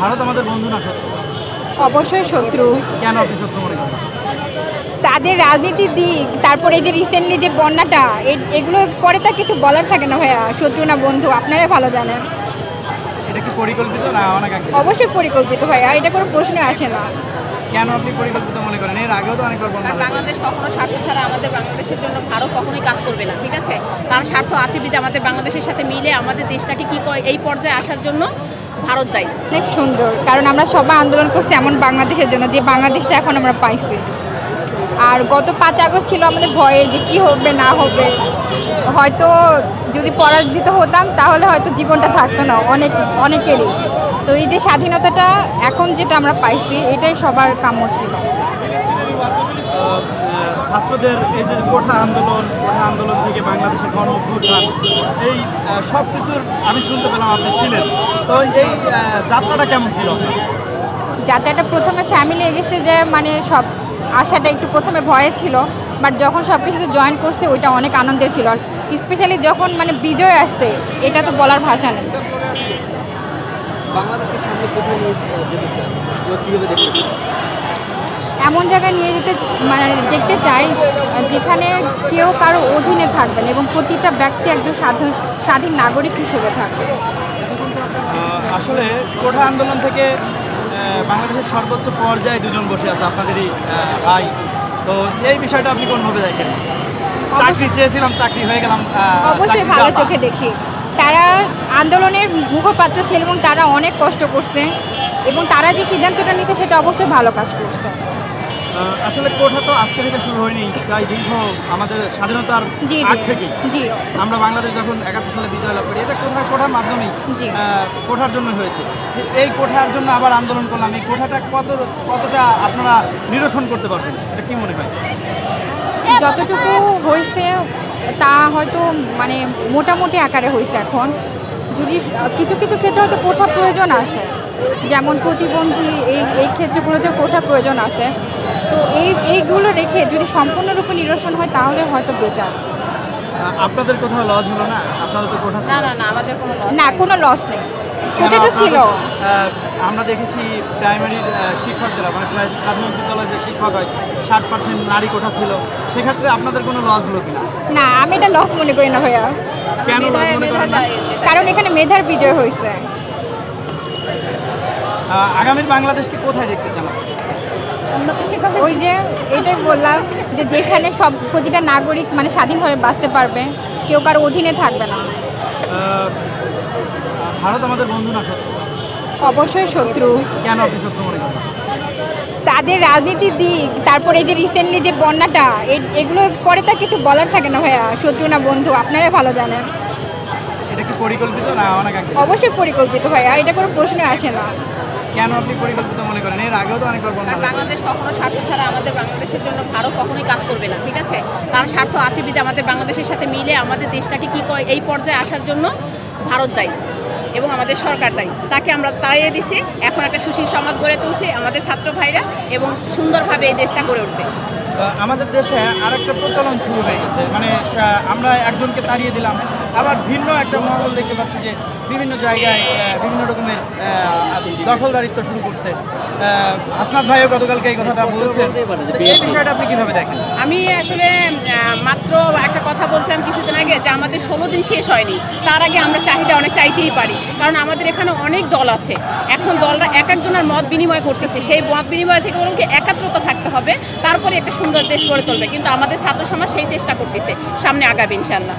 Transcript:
ভারত আমাদের বন্ধু না শত্রু? অবশ্যই শত্রু। কেন আপনি শত্রু মনে করেন? তাদের রাজনীতির দিক, তারপরে এই যে রিসেন্টলি যে বন্যাটা, এগুলো পরে তার কিছু বলার থাকে না ভাইয়া, শত্রু না বন্ধু আপনারা ভালো জানেন। এটা কি পরিকল্পিত না অনাকাঙ্ক্ষিত? অবশ্যই পরিকল্পিত ভাইয়া, এটা কোনো প্রশ্নে আসে না। কেন আপনি পরিকল্পিত মনে করেন? এর আগেও তো অনেকবার বন্যা হয়েছে। বাংলাদেশ কখনো স্বার্থ ছাড়া আমাদের বাংলাদেশের জন্য ভারত কখনোই কাজ করবে না, ঠিক আছে? তার স্বার্থ আছে বিধে আমাদের বাংলাদেশের সাথে মিলে আমাদের দেশটাকে কি করে এই পর্যায়ে আসার জন্য ভারত দায়ী। অনেক সুন্দর, কারণ আমরা সবাই আন্দোলন করছি এমন বাংলাদেশের জন্য যে বাংলাদেশটা এখন আমরা পাইছি। আর গত 5 আগস্ট ছিল আমাদের ভয়ের যে কী হবে না হবে, হয়তো যদি পরাজিত হতাম তাহলে হয়তো জীবনটা থাকতো না অনেকেরই। তো এই যে স্বাধীনতাটা এখন যেটা আমরা পাইছি, এটাই সবার কাম্য ছিল। ছাত্রদের এই যে কোঠা আন্দোলন থেকে বাংলাদেশের গণ অভ্যুত্থান, এই সব কিছুর আমি শুনতে পেলাম আপনি ছিলেন। তো এই যাত্রাটা কেমন ছিল? যাত্রাটা প্রথমে ফ্যামিলি এগেস্টে যে মানে সব আশাটা একটু প্রথমে ভয়ে ছিল, বাট যখন সব কিছুতে জয়েন করছে ওইটা অনেক আনন্দের ছিল। আর স্পেশালি যখন মানে বিজয় আসছে, এটা তো বলার ভাষা নেই। বাংলাদেশকে সামনে কোথায় নিয়ে যেতে চান, কীভাবে দেখতে চান? এমন জায়গায় নিয়ে যেতে মানে দেখতে চাই যেখানে কেউ কারো অধীনে থাকবেন এবং প্রতিটা ব্যক্তি একজন স্বাধীন নাগরিক হিসেবে থাকবে। আসলে কোঠা আন্দোলন থেকে বাংলাদেশের সর্বোচ্চ পর্যায়ে দুজন বসে আছে, আপনাদেরই ভাই। তো এই বিষয়টা আপনি কোনভাবে দেখেন? চাকরি চেয়েছিলাম, চাকরি হয়ে গেলাম। অবশ্যই ভালো চোখে দেখি। তারা আন্দোলনের মুখপাত্র ছিল এবং তারা অনেক কষ্ট করছে এবং তারা যে সিদ্ধান্তটা নিচ্ছে সেটা অবশ্যই ভালো কাজ করছে। আসলে কোঠা তো আজকে থেকে শুরু হয়নি, তাই দীর্ঘ আমাদের স্বাধীনতার আগ থেকে আমরা বাংলাদেশ যখন 71 সালে বিজয় লাভ করি, এটা কোঠার মাধ্যমেই কোঠার জন্য হয়েছে। এই কোঠার জন্য আবার আন্দোলন করলাম, এই কোঠাটা কতটা আপনারা নিরসন করতে পারবেন, এটা কি মনে হয়? যতটুকু হয়েছে তা হয়তো মানে মোটামুটি আকারে হয়েছে। এখন যদি কিছু কিছু ক্ষেত্রে হয়তো কোঠা প্রয়োজন আছে, যেমন প্রতিবন্ধী এই ক্ষেত্রগুলোতে কোঠা প্রয়োজন আছে। তো এইগুলো রেখে যদি সম্পূর্ণরূপে নিরসন হয় তাহলে হয়তো বেটার। আপনাদের কোথাও লজ হলো না? আপনাদের তো কোঠা না না না, আমাদের কোনো লস নেই, কোঠাটা ছিল। আমরা দেখেছি প্রাইমারির শিক্ষকরা মানে প্রাথমিক বিদ্যালয়ে যে শিক্ষক হয় 60% নারী কোঠা ছিল, সেক্ষেত্রে আপনাদের কোনো লস হলো কিনা? না, আমি এটা লস মনে করি না ভাইয়া। কেন লস মনে করেন না? কারণ এখানে মেধার বিজয় হয়েছে। আগামীর বাংলাদেশকে কোথায় দেখতে চান? ওই যে এটাই বললাম যে যেখানে সব প্রতিটা নাগরিক মানে স্বাধীনভাবে বাঁচতে পারবে, কেউ কারো অধীনে থাকবে না। ভারত আমাদের বন্ধু না শত্রু? অবশ্যই শত্রু। কেন আপনি শত্রু মনে করেন? তাদের রাজনীতির দিক, তারপরে এই যে রিসেন্টলি যে বন্যাটা, এগুলো পরে তার কিছু বলার থাকে না ভাইয়া, শত্রু না বন্ধু আপনারা ভালো জানেন। এটা কি পরিকল্পিত না অনাকাঙ্ক্ষিত? অবশ্যই পরিকল্পিত ভাইয়া, এটা কোনো প্রশ্নে আসে না। কেন আপনি পরিকল্পিত মনে করেন? এর আগেও তো অনেকবার বন্যা হয়েছে। বাংলাদেশ কখনো স্বার্থ ছাড়া আমাদের বাংলাদেশের জন্য ভারত কখনোই কাজ করবে না, ঠিক আছে? তার স্বার্থ আছে বিধে আমাদের বাংলাদেশের সাথে মিলে আমাদের দেশটাকে কি করে এই পর্যায়ে আসার জন্য ভারত দায়ী এবং আমাদের সরকার দায়ী। তাকে আমরা তাড়িয়ে দিছি, এখন একটা সুশীল সমাজ গড়ে তুলছি আমাদের ছাত্র ভাইরা এবং সুন্দরভাবে এই দেশটা গড়ে উঠবে। আমাদের দেশে আরেকটা প্রচলন শুরু হয়ে গেছে, মানে আমরা একজনকে তাড়িয়ে দিলাম, আবার ভিন্ন একটা মহল দেখতে পাচ্ছি যে বিভিন্ন জায়গায় বিভিন্ন রকমের দখলদারিত্ব শুরু করছে। হাসনাত ভাইও গতকালকে এই কথাটা বলছেন, এই বিষয়টা আপনি কীভাবে দেখেন? আমি আসলে মাত্র একটা কথা বলছিলাম কিছুদিন আগে যে আমাদের 16 দিন শেষ হয়নি, তার আগে আমরা চাহিদা অনেক চাইতেই পারি, কারণ আমাদের এখানে অনেক দল আছে। এখন দলরা এক একজনের মত বিনিময় করতেছে, সেই মত বিনিময় থেকে বরং একাত্রতা থাকতে হবে, তারপরে একটা সুন্দর দেশ গড়ে তুলবে। কিন্তু আমাদের ছাত্র সমাজ সেই চেষ্টা করতেছে, সামনে আগাবে ইনশাল্লাহ।